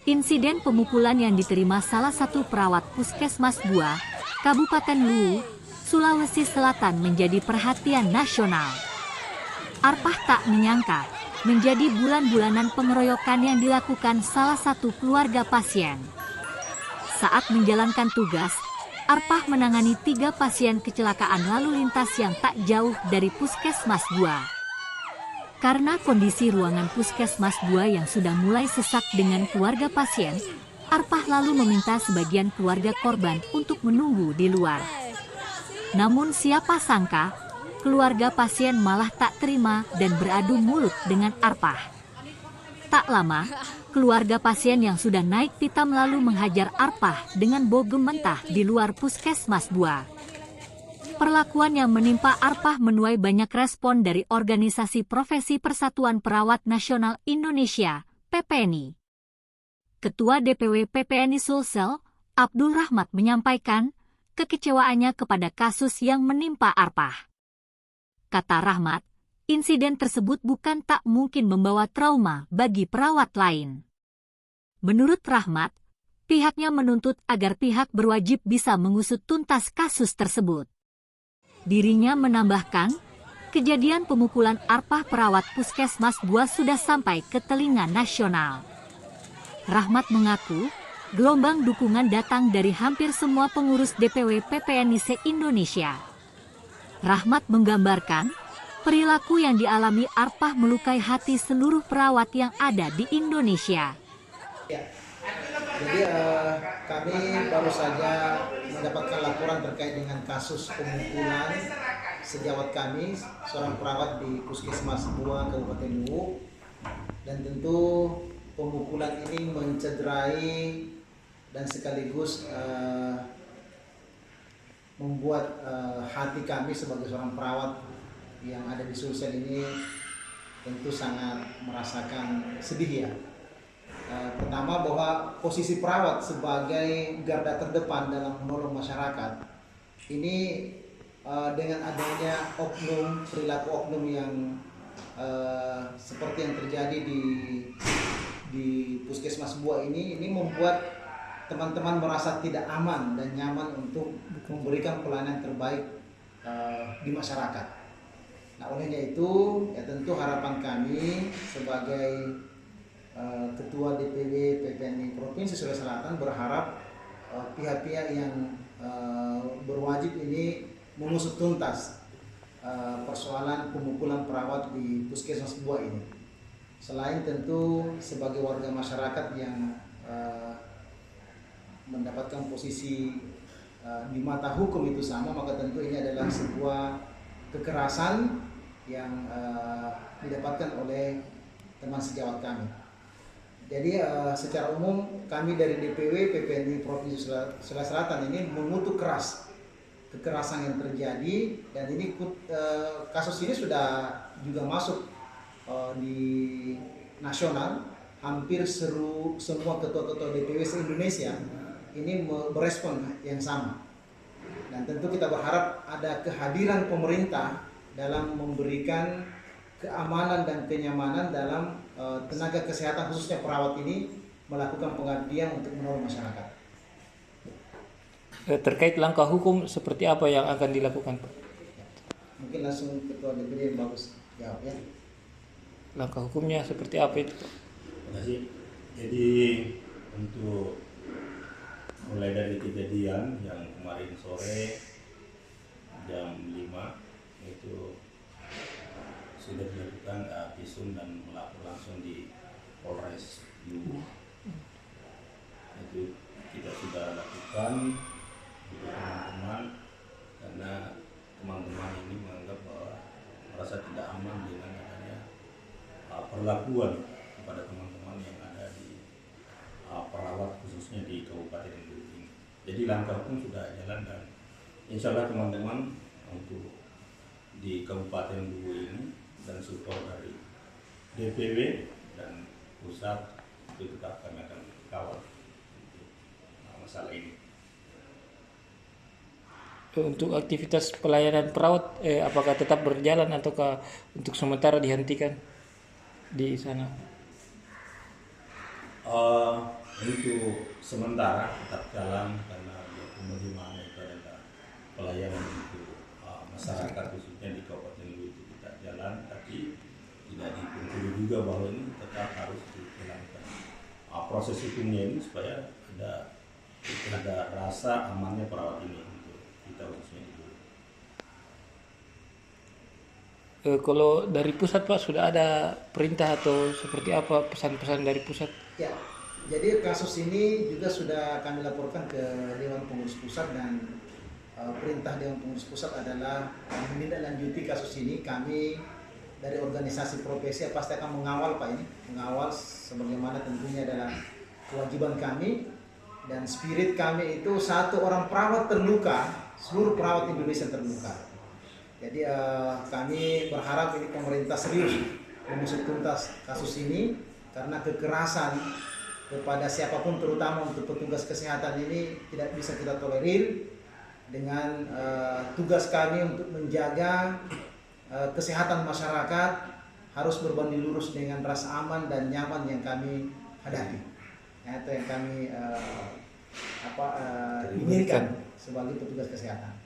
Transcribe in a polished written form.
Insiden pemukulan yang diterima salah satu perawat Puskesmas Bua, Kabupaten Luwu, Sulawesi Selatan menjadi perhatian nasional. Arpah tak menyangka, menjadi bulan-bulanan pengeroyokan yang dilakukan salah satu keluarga pasien. Saat menjalankan tugas, Arpah menangani 3 pasien kecelakaan lalu lintas yang tak jauh dari Puskesmas Bua. Karena kondisi ruangan Puskesmas Bua yang sudah mulai sesak dengan keluarga pasien, Arpah lalu meminta sebagian keluarga korban untuk menunggu di luar. Namun siapa sangka, keluarga pasien malah tak terima dan beradu mulut dengan Arpah. Tak lama, keluarga pasien yang sudah naik pitam lalu menghajar Arpah dengan bogem mentah di luar Puskesmas Bua. Perlakuan yang menimpa Arpah menuai banyak respon dari Organisasi Profesi Persatuan Perawat Nasional Indonesia, PPNI. Ketua DPW PPNI Sulsel, Abdul Rahmat menyampaikan kekecewaannya kepada kasus yang menimpa Arpah. Kata Rahmat, insiden tersebut bukan tak mungkin membawa trauma bagi perawat lain. Menurut Rahmat, pihaknya menuntut agar pihak berwajib bisa mengusut tuntas kasus tersebut. Dirinya menambahkan, kejadian pemukulan Arpah perawat Puskesmas Bua sudah sampai ke telinga nasional. Rahmat mengaku, gelombang dukungan datang dari hampir semua pengurus DPW PPNI se-Indonesia. Rahmat menggambarkan, perilaku yang dialami Arpah melukai hati seluruh perawat yang ada di Indonesia. Jadi kami baru saja mendapatkan laporan terkait dengan kasus pemukulan sejawat kami, seorang perawat di Puskesmas Bua, Kabupaten Luwu. Dan tentu pemukulan ini mencederai dan sekaligus membuat hati kami sebagai seorang perawat yang ada di Sulsel ini tentu sangat merasakan sedih ya. Pertama bahwa posisi perawat sebagai garda terdepan dalam menolong masyarakat ini dengan adanya perilaku oknum yang seperti yang terjadi di Puskesmas Bua ini membuat teman-teman merasa tidak aman dan nyaman untuk memberikan pelayanan terbaik di masyarakat. Nah, olehnya itu ya tentu harapan kami sebagai Ketua DPW PPNI Provinsi Sulawesi Selatan berharap pihak-pihak yang berwajib ini mengusut tuntas persoalan pemukulan perawat di Puskesmas Bua ini. Selain tentu sebagai warga masyarakat yang mendapatkan posisi di mata hukum itu sama, maka tentu ini adalah sebuah kekerasan yang didapatkan oleh teman sejawat kami. Jadi secara umum kami dari DPW PPNI Provinsi Sulawesi Selatan ini mengutuk keras kekerasan yang terjadi, dan ini kasus ini sudah juga masuk di nasional. Hampir semua ketua-ketua DPW se-Indonesia ini berespon yang sama. Dan tentu kita berharap ada kehadiran pemerintah dalam memberikan keamanan dan kenyamanan dalam tenaga kesehatan khususnya perawat ini melakukan pengabdian untuk menolong masyarakat. Terkait langkah hukum seperti apa yang akan dilakukan, Pak? Mungkin langsung Ketua DPD yang bagus jawab ya. Langkah hukumnya seperti apa itu, Pak? Terima kasih. Jadi untuk mulai dari kejadian yang kemarin sore jam 5 itu sudah dilakukan visum dan melapor langsung di Polres Luwu. Itu kita sudah lakukan untuk teman-teman, karena teman-teman ini menganggap bahwa merasa tidak aman dengan adanya perlakuan kepada teman-teman yang ada di perawat khususnya di Kabupaten Luwu ini. Jadi langkah pun sudah jalan, dan insya Allah teman-teman untuk di Kabupaten Luwu ini dan support dari DPW dan pusat itu tetap kami akan kawal masalah ini. Untuk aktivitas pelayanan perawat, apakah tetap berjalan ataukah untuk sementara dihentikan di sana? Untuk sementara tetap jalan karena bagaimana itu adalah pelayanan untuk masyarakat khususnya di Kabupaten Luwu itu kita jalan, tapi tidak dipungkiri juga bahwa ini tetap harus dijalankan proses hukumnya ini supaya ada rasa amannya perawat ini untuk kita khususnya itu. Kalau dari pusat Pak sudah ada perintah atau seperti apa pesan-pesan dari pusat? Ya, jadi kasus ini juga sudah kami laporkan ke Dewan Pengurus Pusat dan perintah Dewan Pengurus Pusat adalah menindaklanjuti kasus ini. Kami dari organisasi profesi pasti akan mengawal Pak ini, mengawal sebagaimana tentunya adalah kewajiban kami, dan spirit kami itu satu orang perawat terluka, seluruh perawat Indonesia terluka. Jadi kami berharap ini pemerintah serius mengusut tuntas kasus ini, karena kekerasan kepada siapapun terutama untuk petugas kesehatan ini tidak bisa kita tolerir. Dengan tugas kami untuk menjaga kesehatan masyarakat harus berbanding lurus dengan rasa aman dan nyaman yang kami hadapi. Itu yang kami inginkan sebagai petugas kesehatan.